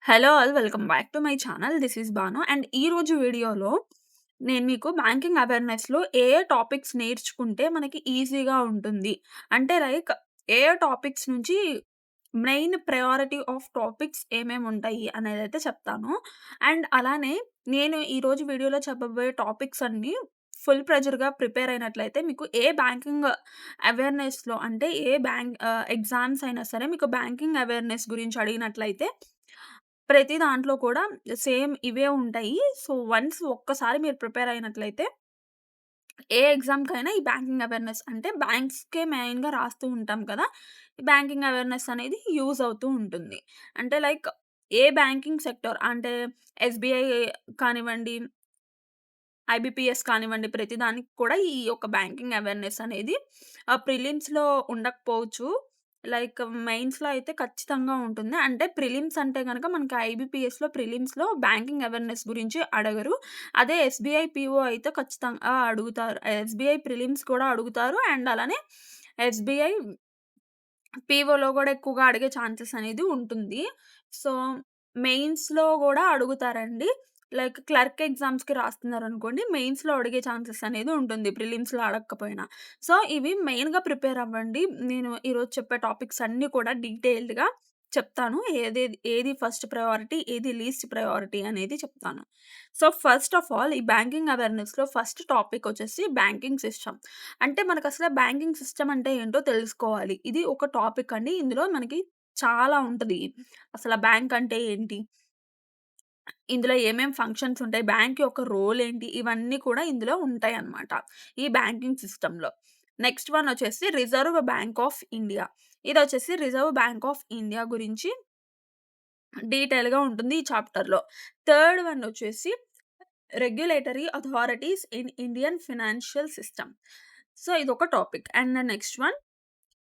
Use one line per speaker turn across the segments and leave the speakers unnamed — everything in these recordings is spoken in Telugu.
Hello all welcome back to my channel. This is Banu. And ఈరోజు వీడియోలో నేను మీకు బ్యాంకింగ్ అవేర్‌నెస్‌లో ఏ ఏ టాపిక్స్ నేర్చుకుంటే మనకి ఈజీగా ఉంటుంది. అంటే లైక్ ఏ ఏ టాపిక్స్ నుంచి మెయిన్ ప్రయారిటీ ఆఫ్ టాపిక్స్ ఏమేముంటాయి అనేదైతే చెప్తాను. అండ్ అలానే నేను ఈరోజు వీడియోలో చెప్పబోయే టాపిక్స్ అన్నీ ఫుల్ ప్రెజర్‌గా ప్రిపేర్ అయినట్లయితే మీకు ఏ బ్యాంకింగ్ అవేర్‌నెస్‌లో అంటే ఎగ్జామ్స్ అయినా సరే మీకు బ్యాంకింగ్ అవేర్‌నెస్ గురించి అడిగినట్లయితే ప్రతి దాంట్లో కూడా సేమ్ ఇవే ఉంటాయి. సో, వన్స్ ఒక్కసారి మీరు ప్రిపేర్ అయినట్లయితే ఏ ఎగ్జామ్‌కైనా ఈ బ్యాంకింగ్ అవేర్‌నెస్ అంటే బ్యాంక్స్‌కే మెయిన్‌గా రాస్తూ ఉంటాం కదా! ఈ బ్యాంకింగ్ అవేర్‌నెస్ అనేది యూజ్ అవుతూ ఉంటుంది. అంటే లైక్ ఏ బ్యాంకింగ్ సెక్టార్ అంటే ఎస్‌బీఐ కానివ్వండి, ఐబీపీఎస్ కానివ్వండి, ప్రతి దానికి కూడా ఈ యొక్క బ్యాంకింగ్ అవేర్‌నెస్ అనేది ప్రిలిమ్స్‌లో ఉండకపోవచ్చు. లైక్ మెయిన్స్‌లో అయితే ఖచ్చితంగా ఉంటుంది. అంటే ప్రిలిమ్స్ అంటే గనక మనకి ఐబీపీఎస్‌లో ప్రిలిమ్స్‌లో బ్యాంకింగ్ అవేర్‌నెస్ గురించి అడగరు. అదే ఎస్‌బీఐ పీఓ అయితే ఖచ్చితంగా అడుగుతారు. ఎస్‌బీఐ ప్రిలిమ్స్ కూడా అడుగుతారు. అండ్ అలానే ఎస్‌బీఐ పీఓలో గూడా ఎక్కువగా అడిగే ఛాన్సెస్ అనేది ఉంటుంది. సో, మెయిన్స్‌లో గూడా అడుగుతారండి. లైక్ క్లర్క్ ఎగ్జామ్స్‌కి రాస్తున్నారనుకోండి, మెయిన్స్‌లో అడిగే ఛాన్సెస్ అనేది ఉంటుంది. ప్రిలిమ్స్‌లో అడగకపోయినా. సో, ఇవి మెయిన్‌గా ప్రిపేర్ అవ్వండి. నేను ఈరోజు చెప్పే టాపిక్స్ అన్నీ కూడా డీటెయిల్డ్‌గా చెప్తాను. ఏది ఫస్ట్ ప్రయారిటీ, ఏది లీస్ట్ ప్రయారిటీ అనేది చెప్తాను. సో, ఫస్ట్ ఆఫ్ ఆల్ ఈ బ్యాంకింగ్ అవేర్‌నెస్‌లో ఫస్ట్ టాపిక్ వచ్చేసి బ్యాంకింగ్ సిస్టమ్. అంటే మనకసల బ్యాంకింగ్ సిస్టమ్ అంటే ఏంటో తెలుసుకోవాలి. ఇది ఒక టాపిక్ అండి. ఇందులో మనకి చాలా ఉంటది. అసల బ్యాంక్ అంటే ఏంటి? ఇందులో ఏమేం ఫంక్షన్స్ ఉంటాయి? బ్యాంక్ యొక్క రోల్ ఏంటి? ఇవన్నీ కూడా ఇందులో ఉంటాయన్నమాట. ఈ బ్యాంకింగ్ సిస్టమ్‌లో. నెక్స్ట్ వన్ వచ్చేసి రిజర్వ్ బ్యాంక్ ఆఫ్ ఇండియా. ఇదొచ్చేసి రిజర్వ్ బ్యాంక్ ఆఫ్ ఇండియా గురించి డీటెయిల్‌గా ఉంటుంది ఈ చాప్టర్‌లో. థర్డ్ వన్ వచ్చేసి regulatory authorities in Indian financial system. So, ఇదొక topic. And the next one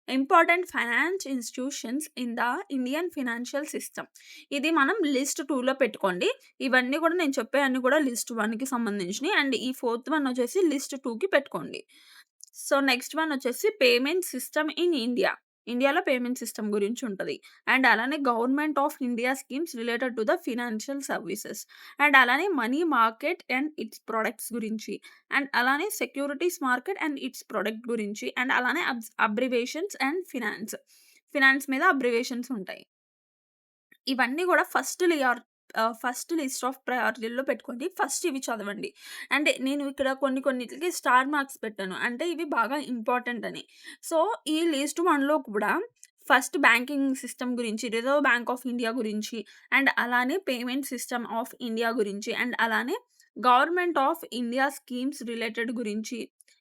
important finance institutions in the Indian financial system. ఇది మనం లిస్ట్ 2లో పెట్టుకోండి. ఇవన్నీ కూడా నేను చెప్పేయన్నీ కూడా లిస్ట్ 1కి సంబంధించినయి. అండ్ ఈ ఫోర్త్ వన్ వచ్చేసి లిస్ట్ 2కి పెట్టుకోండి. సో, నెక్స్ట్ వన్ వచ్చేసి పేమెంట్ సిస్టమ్ ఇన్ ఇండియా. ఇండియాలో పేమెంట్ సిస్టమ్ గురించి ఉంటది. అండ్ అలానే government of India schemes related to the financial services. And అలానే money market and its products గురించి. అండ్ అలానే securities market and its product గురించి. అండ్ అలానే అబ్రివేషన్స్ అండ్ ఫినాన్స్. ఫినాన్స్ మీద అబ్రివేషన్స్ ఉంటాయి. ఇవన్నీ గూడా ఫస్ట్ లిస్ట్ ఆఫ్ ప్రయారిటీలో పెట్టుకోండి. ఫస్ట్ ఇవి చదవండి. అంటే నేను ఇక్కడ కొన్నిటికి స్టార్ మార్క్స్ పెట్టాను. అంటే ఇవి బాగా ఇంపార్టెంట్ అని. సో, ఈ లిస్ట్ 1లో కూడా ఫస్ట్ బ్యాంకింగ్ సిస్టమ్ గురించి, రిజర్వ్ బ్యాంక్ ఆఫ్ ఇండియా గురించి, అండ్ అలానే పేమెంట్ సిస్టమ్ ఆఫ్ ఇండియా గురించి, అండ్ అలానే government of India schemes related గురించి,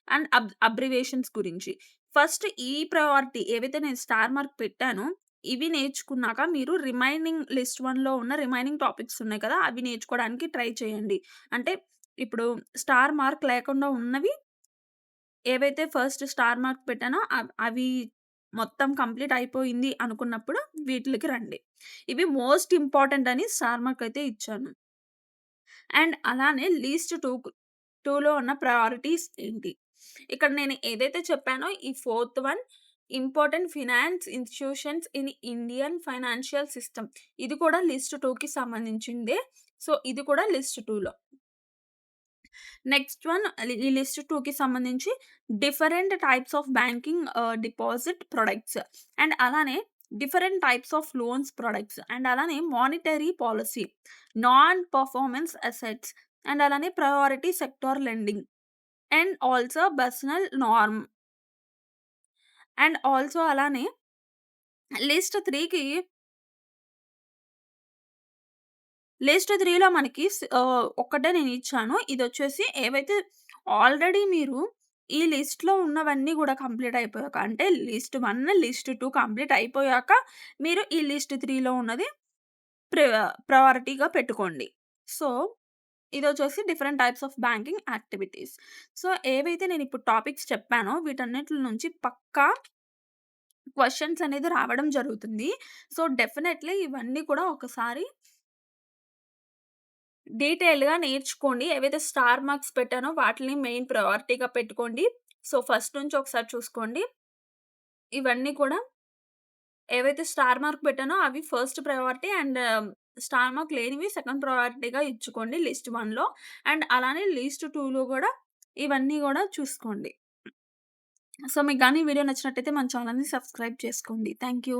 అండ్ అబ్రివేషన్స్ గురించి. ఫస్ట్ ఈ ప్రయారిటీ ఏవైతే నేను స్టార్ మార్క్ పెట్టానో ఇవి నేర్చుకున్నాక మీరు లిస్ట్ 1లో ఉన్న రిమైనింగ్ టాపిక్స్ ఉన్నాయి కదా! అవి నేర్చుకోవడానికి ట్రై చేయండి. అంటే ఇప్పుడు స్టార్ మార్క్ లేకుండా ఉన్నవి ఏవైతే ఫస్ట్ స్టార్ మార్క్ పెట్టానో అవి మొత్తం కంప్లీట్ అయిపోయింది అనుకున్నప్పుడు వీటిలకి రండి. ఇవి మోస్ట్ ఇంపార్టెంట్ అని స్టార్ మార్క్ అయితే ఇచ్చాను. అండ్ అలానే లీస్ట్ 2లో ఉన్న ప్రయారిటీస్ ఏంటి? ఇక్కడ నేను ఏదైతే చెప్పానో ఈ fourth one important finance institutions in Indian financial system. ఇది కూడా లిస్ట్ 2కి సంబంధించిందే. సో, ఇది కూడా లిస్ట్ 2లో. నెక్స్ట్ వన్ ఈ లిస్ట్ 2కి సంబంధించి different types of banking deposit products. And అలానే different types of loans products. And అలానే monetary policy, non performance assets, and అలానే priority sector lending, and also personal norm. And also అలానే లిస్ట్ 3కి లిస్ట్ 3లో మనకి ఒక్కటే నేనిచ్చాను. ఇదొచ్చేసి ఏవైతే ఆల్రెడీ మీరు ఈ లిస్ట్‌లో ఉన్నవన్నీ గూడా కంప్లీట్ అయిపోయాక అంటే లిస్ట్ 1, లిస్ట్ 2 కంప్లీట్ అయిపోయాక మీరు ఈ లిస్ట్ 3లో ఉన్నది ప్ర ప్రయారిటీగా పెట్టుకోండి. సో, ఇదొచ్చేసి different types of banking activities. So, ఏవైతే నేనిప్పుడు టాపిక్స్ చెప్పానో వీటన్నిట్లి నుంచి పక్కా క్వెషన్స్ అనేది రావడం జరుగుతుంది. సో, డెఫినైట్‌లీ ఇవన్నీ కూడా ఒకసారి డీటెయిల్డ్‌గా నేర్చుకోండి. ఏవైతే స్టార్ మార్క్స్ పెట్టానో వాటిని మెయిన్ ప్రయారిటీగా పెట్టుకోండి. సో, ఫస్ట్ నుంచి ఒకసారి చూసుకోండి. ఇవన్నీ కూడా ఏవైతే స్టార్ మార్క్ పెట్టానో అవి first priority and star mark లేనివి సెకండ్ ప్రయారిటీగా ఇచ్చుకోండి లిస్ట్ 1లో. అండ్ అలానే లిస్ట్ 2లో గూడా ఇవన్నీ గూడా చూసుకోండి. సో, మీకు గాని ఈ వీడియో నచ్చినట్టయితే మన ఛానెల్‌ని సబ్స్క్రైబ్ చేసుకోండి. Thank you.